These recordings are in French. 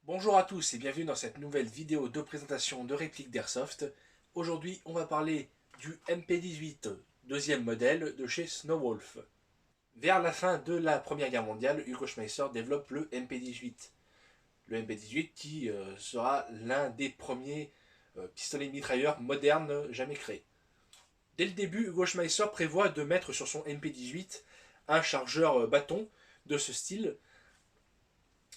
Bonjour à tous et bienvenue dans cette nouvelle vidéo de présentation de répliques d'Airsoft. Aujourd'hui, on va parler du MP18, deuxième modèle de chez Snowwolf. Vers la fin de la Première Guerre mondiale, Hugo Schmeisser développe le MP18. Le MP18 qui sera l'un des premiers pistolets mitrailleurs modernes jamais créés. Dès le début, Hugo Schmeisser prévoit de mettre sur son MP18 un chargeur bâton de ce style.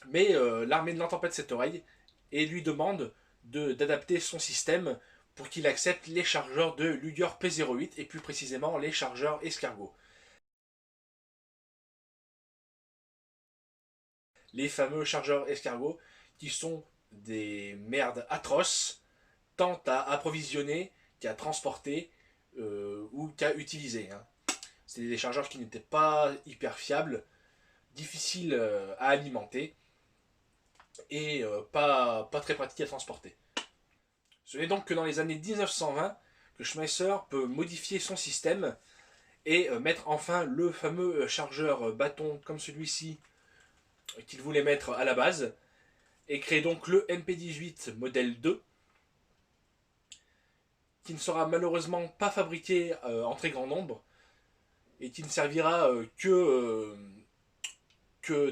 Mais l'armée ne l'entend pas de cette oreille et lui demande d'adapter son système pour qu'il accepte les chargeurs de Luger P08 et plus précisément les chargeurs escargot. Les fameux chargeurs escargot qui sont des merdes atroces tant à approvisionner qu'à transporter ou qu'à utiliser. C'était des chargeurs qui n'étaient pas hyper fiables, difficiles à alimenter et pas très pratique à transporter. Ce n'est donc que dans les années 1920 que Schmeisser peut modifier son système et mettre enfin le fameux chargeur bâton comme celui-ci qu'il voulait mettre à la base et créer donc le MP18 modèle 2 qui ne sera malheureusement pas fabriqué en très grand nombre et qui ne servira que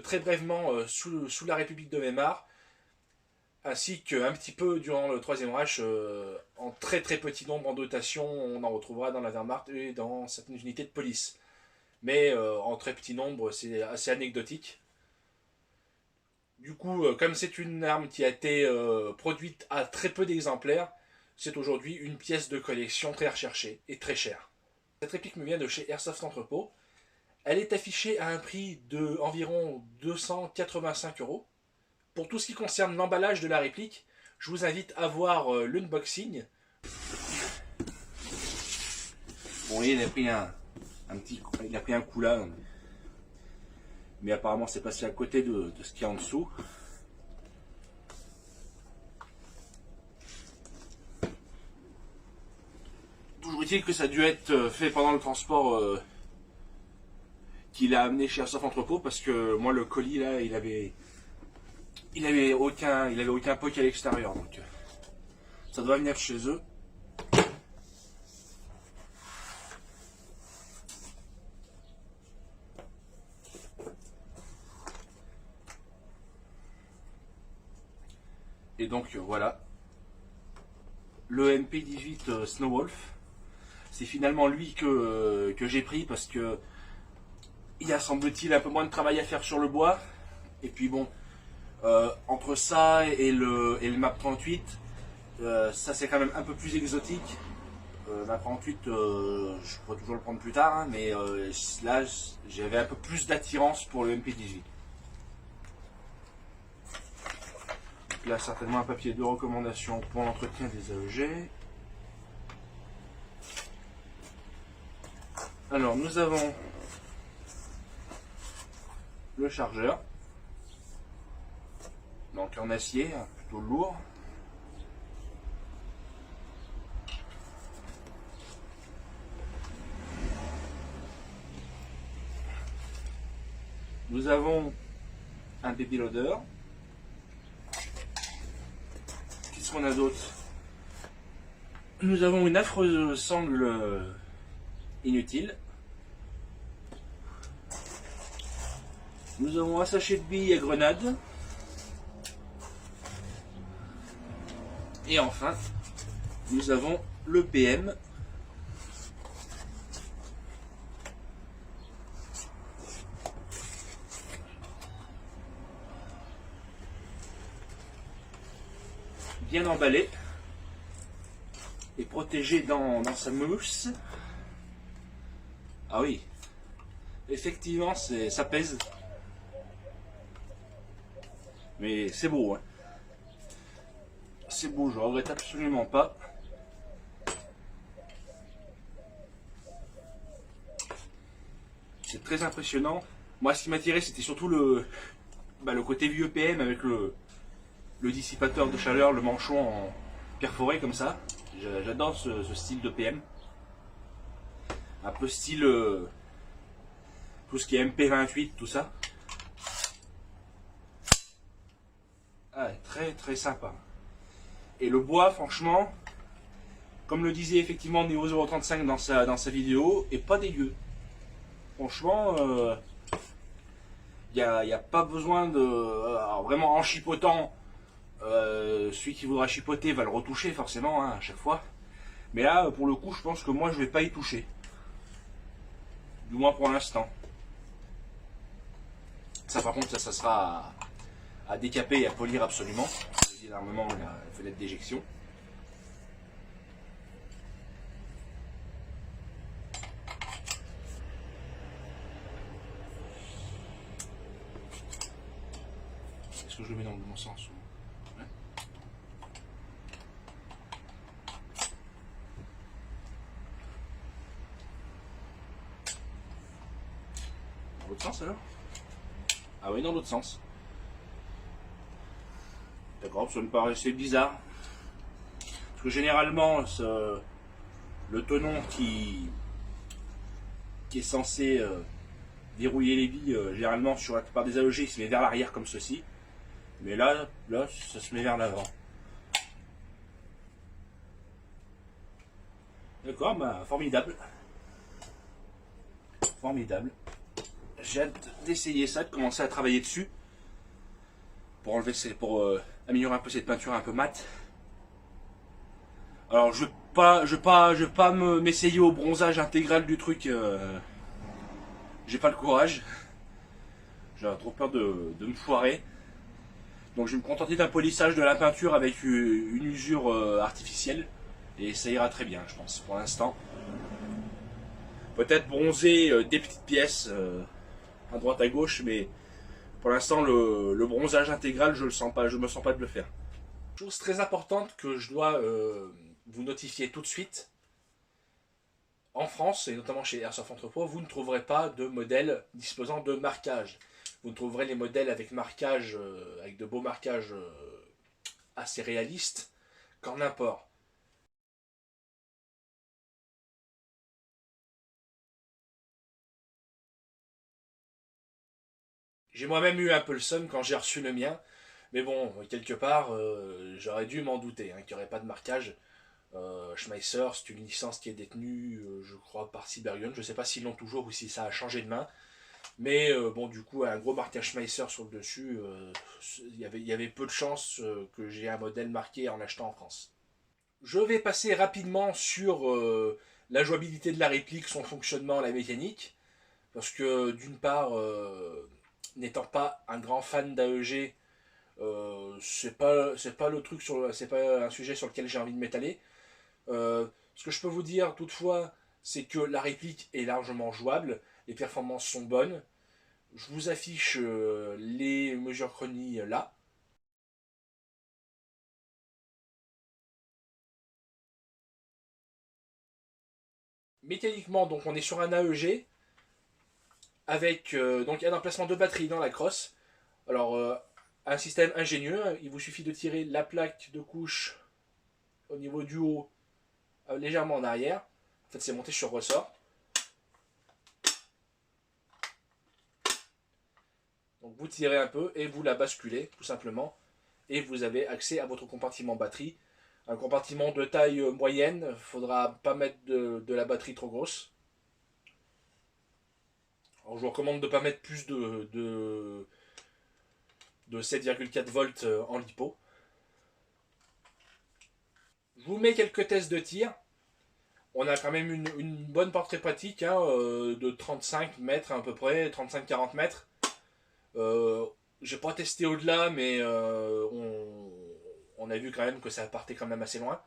très brièvement sous la République de Weimar, ainsi qu'un petit peu durant le Troisième Reich, en très très petit nombre en dotation. On en retrouvera dans la Wehrmacht et dans certaines unités de police. Mais en très petit nombre, c'est assez anecdotique. Du coup, comme c'est une arme qui a été produite à très peu d'exemplaires, c'est aujourd'hui une pièce de collection très recherchée et très chère. Cette réplique me vient de chez Airsoft Entrepôt. Elle est affichée à un prix de environ 285 €. Pour tout ce qui concerne l'emballage de la réplique, je vous invite à voir l'unboxing. Bon, il a pris il a pris un coup là, mais apparemment c'est passé à côté de ce qu'il y a en dessous. Toujours est-il que ça a dû être fait pendant le transport qu'il a amené chez Airsoft Entrepôt, parce que moi le colis là, il avait aucun poc à l'extérieur, donc ça doit venir de chez eux. Et donc voilà, le MP18 Snowwolf, c'est finalement lui que j'ai pris parce que il y a, semble-t-il, un peu moins de travail à faire sur le bois. Et puis bon, entre ça et le MAP 38, ça c'est quand même un peu plus exotique. MAP 38, je pourrais toujours le prendre plus tard, hein, mais là j'avais un peu plus d'attirance pour le MP18. Donc là, certainement un papier de recommandation pour l'entretien des AEG. Alors nous avons le chargeur, donc en acier, plutôt lourd. Nous avons un baby loader. Qu'est-ce qu'on a d'autre? Nous avons une affreuse sangle inutile. Nous avons un sachet de billes à grenade. Et enfin, nous avons le PM. Bien emballé et protégé dans sa mousse. Ah oui, effectivement, ça pèse. Mais c'est beau, hein. C'est beau, je regrette absolument pas. C'est très impressionnant. Moi, ce qui m'attirait, c'était surtout le côté vieux PM avec le dissipateur de chaleur, le manchon en perforé comme ça. J'adore ce style de PM. Un peu style tout ce qui est MP28, tout ça. Ouais, très très sympa. Et le bois, franchement, comme le disait effectivement Neo035 dans sa vidéo, est pas dégueu. Franchement, il n'y a pas besoin de... alors vraiment en chipotant, celui qui voudra chipoter va le retoucher forcément hein, à chaque fois. Mais là, pour le coup, je pense que moi, je vais pas y toucher. Du moins pour l'instant. Ça par contre, ça sera à décaper et à polir absolument. Énormément la fenêtre d'éjection. Est-ce que je le mets dans le bon sens ou... ouais. Dans l'autre sens alors? Ah oui, dans l'autre sens. D'accord, ça me paraissait bizarre. Parce que généralement, le tenon qui est censé verrouiller les billes, généralement sur la plupart des halogés, il se met vers l'arrière comme ceci. Mais là, ça se met vers l'avant. D'accord, bah formidable. Formidable. J'ai hâte d'essayer ça, de commencer à travailler dessus. Pour enlever améliorer un peu cette peinture un peu mate. Alors je vais pas m'essayer au bronzage intégral du truc. J'ai pas le courage. J'ai trop peur de me foirer. Donc je vais me contenter d'un polissage de la peinture avec une usure artificielle. Et ça ira très bien, je pense, pour l'instant. Peut-être bronzer des petites pièces à droite à gauche, mais pour l'instant le bronzage intégral, je me sens pas de le faire. Chose très importante que je dois vous notifier tout de suite. En France, et notamment chez Airsoft Entrepôt, vous ne trouverez pas de modèle disposant de marquage. Vous trouverez les modèles avec marquage, avec de beaux marquages assez réalistes, qu'en import. J'ai moi-même eu un peu le seum quand j'ai reçu le mien, mais bon, quelque part, j'aurais dû m'en douter, hein, qu'il n'y aurait pas de marquage. Schmeisser, c'est une licence qui est détenue, je crois, par Cybergun. Je ne sais pas s'ils l'ont toujours ou si ça a changé de main. Mais bon, du coup, un gros marquage Schmeisser sur le dessus, il y avait peu de chances que j'ai un modèle marqué en l'achetant en France. Je vais passer rapidement sur la jouabilité de la réplique, son fonctionnement, la mécanique. Parce que d'une part, n'étant pas un grand fan d'AEG, c'est pas le truc c'est pas un sujet sur lequel j'ai envie de m'étaler. Ce que je peux vous dire toutefois, c'est que la réplique est largement jouable, les performances sont bonnes. Je vous affiche les mesures chronie là. Mécaniquement, donc on est sur un AEG avec donc un emplacement de batterie dans la crosse. Alors un système ingénieux, il vous suffit de tirer la plaque de couche au niveau du haut légèrement en arrière. En fait, c'est monté sur ressort. Donc vous tirez un peu et vous la basculez tout simplement. Et vous avez accès à votre compartiment batterie. Un compartiment de taille moyenne, il ne faudra pas mettre de la batterie trop grosse. Alors je vous recommande de ne pas mettre plus de 7,4 volts en lipo. Je vous mets quelques tests de tir. On a quand même une bonne portée pratique hein, de 35 mètres à peu près, 35-40 mètres. J'ai pas testé au-delà, mais on a vu quand même que ça partait quand même assez loin.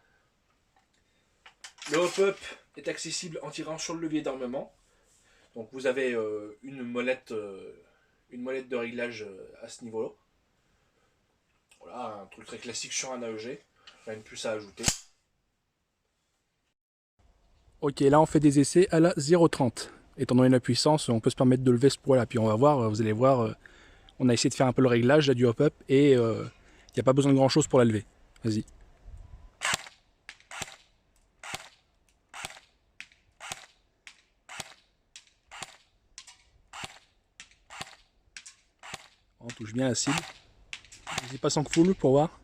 Le hop-up est accessible en tirant sur le levier d'armement. Donc vous avez une molette de réglage à ce niveau-là. Voilà, un truc très classique sur un AEG. Rien de plus à ajouter. Ok, là on fait des essais à la 0,30. Étant donné la puissance, on peut se permettre de lever ce poids là. Puis on va voir, vous allez voir, on a essayé de faire un peu le réglage là, du hop-up et il n'y a pas besoin de grand chose pour la lever. Vas-y. On touche bien la cible. Vas-y, passe en full pour voir.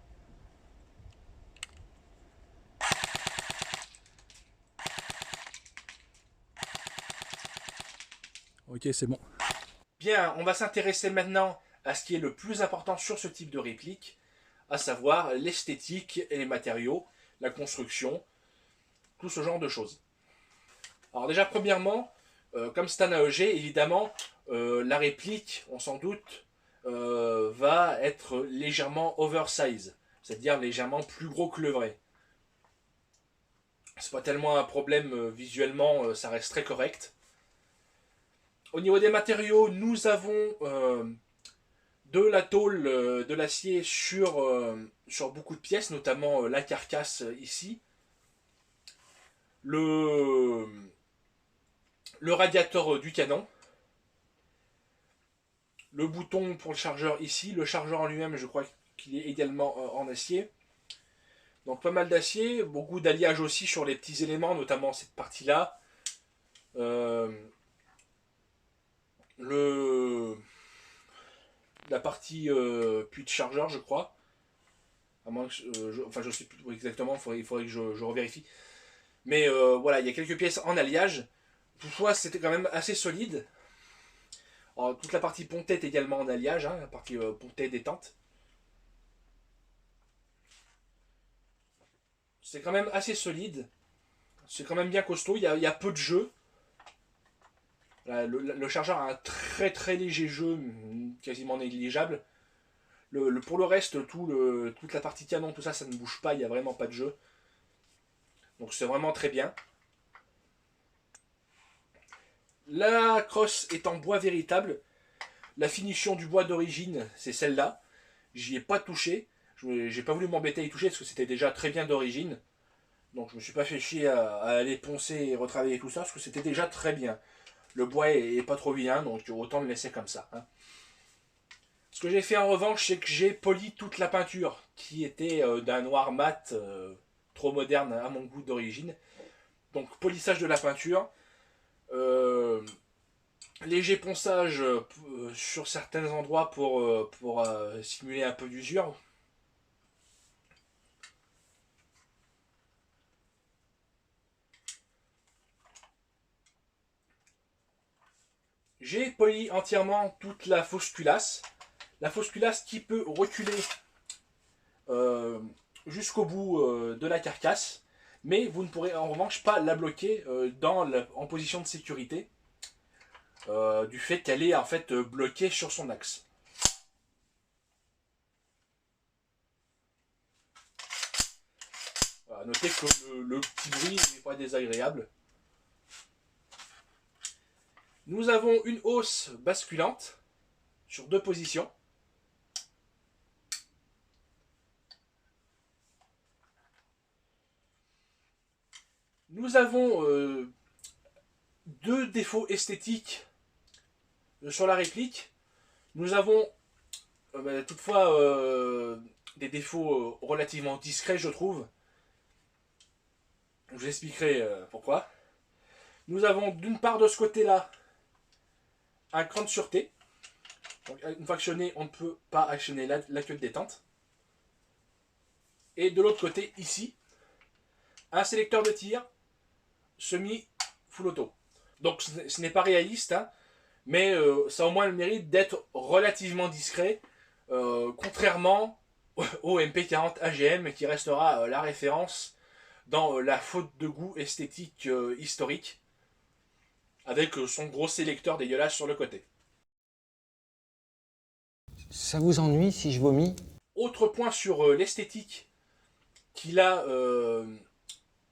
Ok, c'est bon. Bien, on va s'intéresser maintenant à ce qui est le plus important sur ce type de réplique, à savoir l'esthétique et les matériaux, la construction, tout ce genre de choses. Alors déjà, premièrement, comme c'est un AEG, évidemment, la réplique, on s'en doute, va être légèrement oversize, c'est-à-dire légèrement plus gros que le vrai. C'est pas tellement un problème visuellement, ça reste très correct. Au niveau des matériaux, nous avons de la tôle, de l'acier sur beaucoup de pièces, notamment la carcasse ici. Le radiateur du canon. Le bouton pour le chargeur ici. Le chargeur en lui-même, je crois qu'il est également en acier. Donc pas mal d'acier, beaucoup d'alliage aussi sur les petits éléments, notamment cette partie-là. La partie puits de chargeur, je crois. À moins que enfin, je sais plus exactement, il faudrait que je revérifie. Mais voilà, il y a quelques pièces en alliage. Toutefois, c'était quand même assez solide. Alors, toute la partie pontet est également en alliage, hein, la partie pontet détente. C'est quand même assez solide. C'est quand même bien costaud. Il y a peu de jeu. Le chargeur a un très très léger jeu, quasiment négligeable. Pour le reste, toute la partie canon, tout ça, ça ne bouge pas. Il n'y a vraiment pas de jeu. Donc c'est vraiment très bien. La crosse est en bois véritable. La finition du bois d'origine, c'est celle-là. J'y ai pas touché. J'ai pas voulu m'embêter à y toucher parce que c'était déjà très bien d'origine. Donc je me suis pas fait chier à aller poncer et retravailler tout ça parce que c'était déjà très bien. Le bois est pas trop bien, donc autant le laisser comme ça. Hein. Ce que j'ai fait en revanche, c'est que j'ai poli toute la peinture qui était d'un noir mat trop moderne à mon goût d'origine. Donc polissage de la peinture. Léger ponçage sur certains endroits pour simuler un peu d'usure. J'ai poli entièrement toute la fausse culasse. La fausse culasse qui peut reculer jusqu'au bout de la carcasse. Mais vous ne pourrez en revanche pas la bloquer en position de sécurité. Du fait qu'elle est en fait bloquée sur son axe. Voilà, notez que le petit bruit n'est pas désagréable. Nous avons une hausse basculante sur 2 positions. Nous avons 2 défauts esthétiques sur la réplique. Nous avons toutefois des défauts relativement discrets, je trouve. Je vous expliquerai pourquoi. Nous avons d'une part de ce côté-là un cran de sûreté. Donc, une fois actionné, on ne peut pas actionner la queue de détente. Et de l'autre côté, ici, un sélecteur de tir semi full auto. Donc ce n'est pas réaliste, hein, mais ça a au moins le mérite d'être relativement discret, contrairement au MP40 AGM qui restera la référence dans la faute de goût esthétique historique, avec son gros sélecteur dégueulasse sur le côté. Ça vous ennuie si je vomis? Autre point sur l'esthétique, qui là,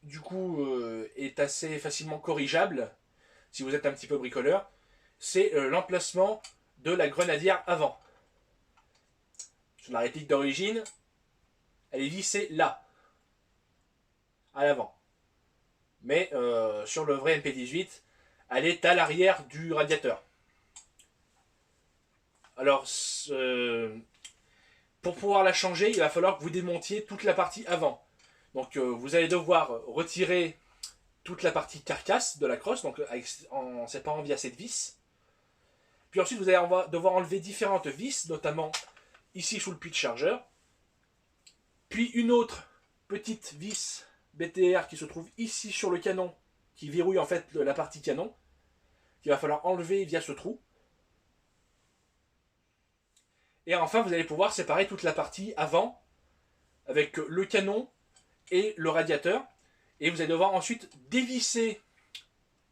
du coup, est assez facilement corrigeable, si vous êtes un petit peu bricoleur, c'est l'emplacement de la grenadière avant. Sur la réplique d'origine, elle est vissée là, à l'avant. Mais sur le vrai MP18, elle est à l'arrière du radiateur. Alors, pour pouvoir la changer, il va falloir que vous démontiez toute la partie avant. Donc vous allez devoir retirer toute la partie carcasse de la crosse, donc en séparant via cette vis. Puis ensuite vous allez devoir enlever différentes vis, notamment ici sous le puits de chargeur. Puis une autre petite vis BTR qui se trouve ici sur le canon, qui verrouille en fait la partie canon, qu'il va falloir enlever via ce trou. Et enfin, vous allez pouvoir séparer toute la partie avant, avec le canon et le radiateur. Et vous allez devoir ensuite dévisser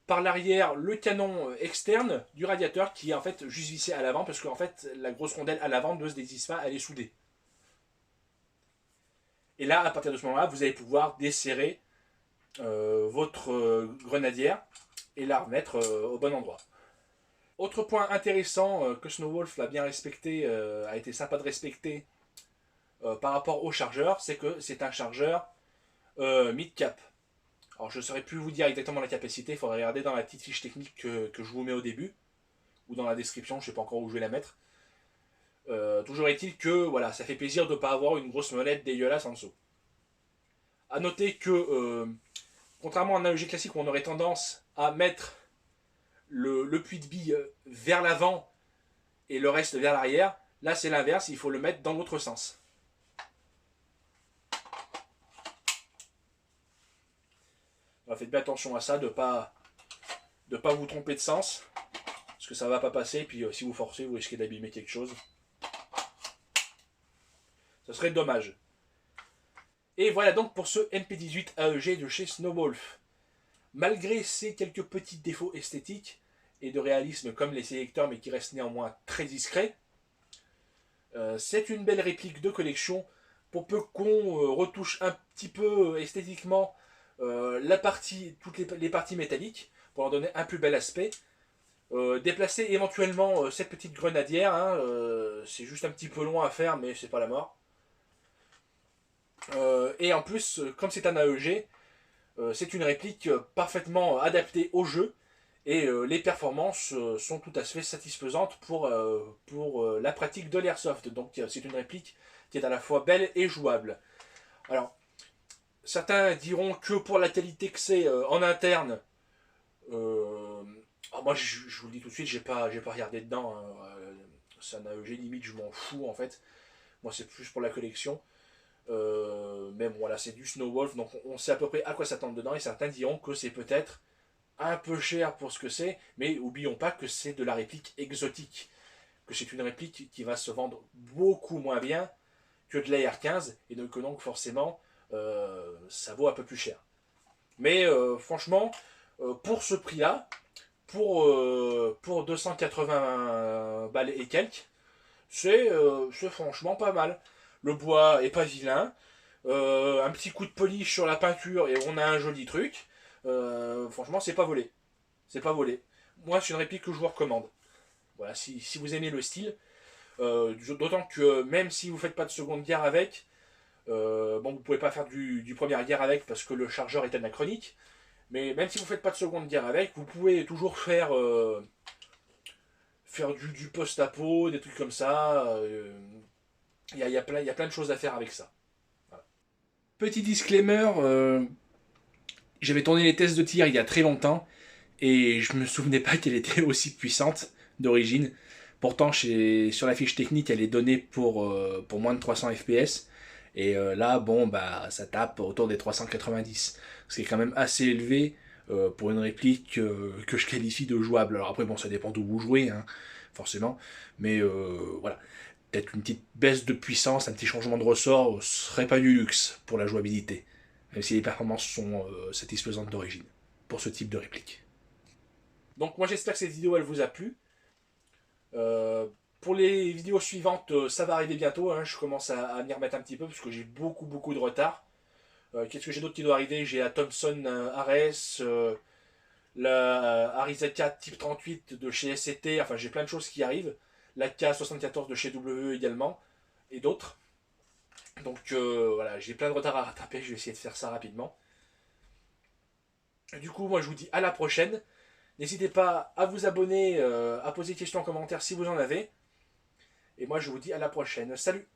par l'arrière le canon externe du radiateur, qui est en fait juste vissé à l'avant, parce qu'en fait, la grosse rondelle à l'avant ne se dévisse pas, elle est soudée. Et là, à partir de ce moment-là, vous allez pouvoir desserrer votre grenadière et la remettre au bon endroit. Autre point intéressant que Snowwolf l'a bien respecté, a été sympa de respecter par rapport au chargeur, c'est que c'est un chargeur mid-cap. Alors je ne saurais plus vous dire exactement la capacité, il faudrait regarder dans la petite fiche technique que je vous mets au début, ou dans la description, je ne sais pas encore où je vais la mettre. Toujours est-il que voilà, ça fait plaisir de ne pas avoir une grosse molette dégueulasse en dessous. A noter que, contrairement à un AEG classique où on aurait tendance à mettre le puits de bille vers l'avant et le reste vers l'arrière, là c'est l'inverse, il faut le mettre dans l'autre sens. Alors, faites bien attention à ça, de pas vous tromper de sens, parce que ça va pas passer, puis si vous forcez, vous risquez d'abîmer quelque chose. Ce serait dommage. Et voilà donc pour ce MP18 AEG de chez Snowwolf. Malgré ces quelques petits défauts esthétiques et de réalisme comme les sélecteurs, mais qui restent néanmoins très discrets, c'est une belle réplique de collection. Pour peu qu'on retouche un petit peu esthétiquement toutes les parties métalliques, pour leur donner un plus bel aspect. Déplacer éventuellement cette petite grenadière, hein, c'est juste un petit peu long à faire, mais c'est pas la mort. Et en plus, comme c'est un AEG, c'est une réplique parfaitement adaptée au jeu, et les performances sont tout à fait satisfaisantes pour la pratique de l'airsoft. Donc c'est une réplique qui est à la fois belle et jouable. Alors, certains diront que pour la qualité que c'est en interne, moi je vous le dis tout de suite, j'ai pas regardé dedans, hein. C'est un AEG, limite je m'en fous en fait. Moi c'est plus pour la collection. Mais bon, voilà, c'est du Snowwolf, donc on sait à peu près à quoi s'attendre dedans, et certains diront que c'est peut-être un peu cher pour ce que c'est, mais oublions pas que c'est de la réplique exotique, que c'est une réplique qui va se vendre beaucoup moins bien que de la R15, et que donc forcément ça vaut un peu plus cher. Mais franchement, pour ce prix-là, pour 280 balles et quelques, c'est franchement pas mal. Le bois est pas vilain, un petit coup de polish sur la peinture et on a un joli truc. Franchement, c'est pas volé. C'est pas volé. Moi, c'est une réplique que je vous recommande. Voilà, si vous aimez le style. D'autant que même si vous faites pas de seconde guerre avec, bon, vous pouvez pas faire du première guerre avec parce que le chargeur est anachronique. Mais même si vous faites pas de seconde guerre avec, vous pouvez toujours faire du post-apo, des trucs comme ça. Il y a plein de choses à faire avec ça. Voilà. Petit disclaimer, j'avais tourné les tests de tir il y a très longtemps et je me souvenais pas qu'elle était aussi puissante d'origine. Pourtant, sur la fiche technique, elle est donnée pour moins de 300 fps. Et là, bon, bah, ça tape autour des 390. Ce qui est quand même assez élevé pour une réplique que je qualifie de jouable. Alors après, bon, ça dépend d'où vous jouez, hein, forcément. Mais voilà. Peut-être une petite baisse de puissance, un petit changement de ressort, serait pas du luxe pour la jouabilité. Même si les performances sont satisfaisantes d'origine, pour ce type de réplique. Donc moi j'espère que cette vidéo elle vous a plu. Pour les vidéos suivantes, ça va arriver bientôt, hein. Je commence à m'y remettre un petit peu, parce que j'ai beaucoup de retard. Qu'est-ce que j'ai d'autre qui doit arriver? J'ai la Thompson Ares, la Arizaka Type 38 de chez SCT, enfin j'ai plein de choses qui arrivent. La K74 de chez WE également, et d'autres. Donc voilà, j'ai plein de retard à rattraper, je vais essayer de faire ça rapidement. Du coup, moi je vous dis à la prochaine. N'hésitez pas à vous abonner, à poser des questions en commentaire si vous en avez. Et moi je vous dis à la prochaine. Salut!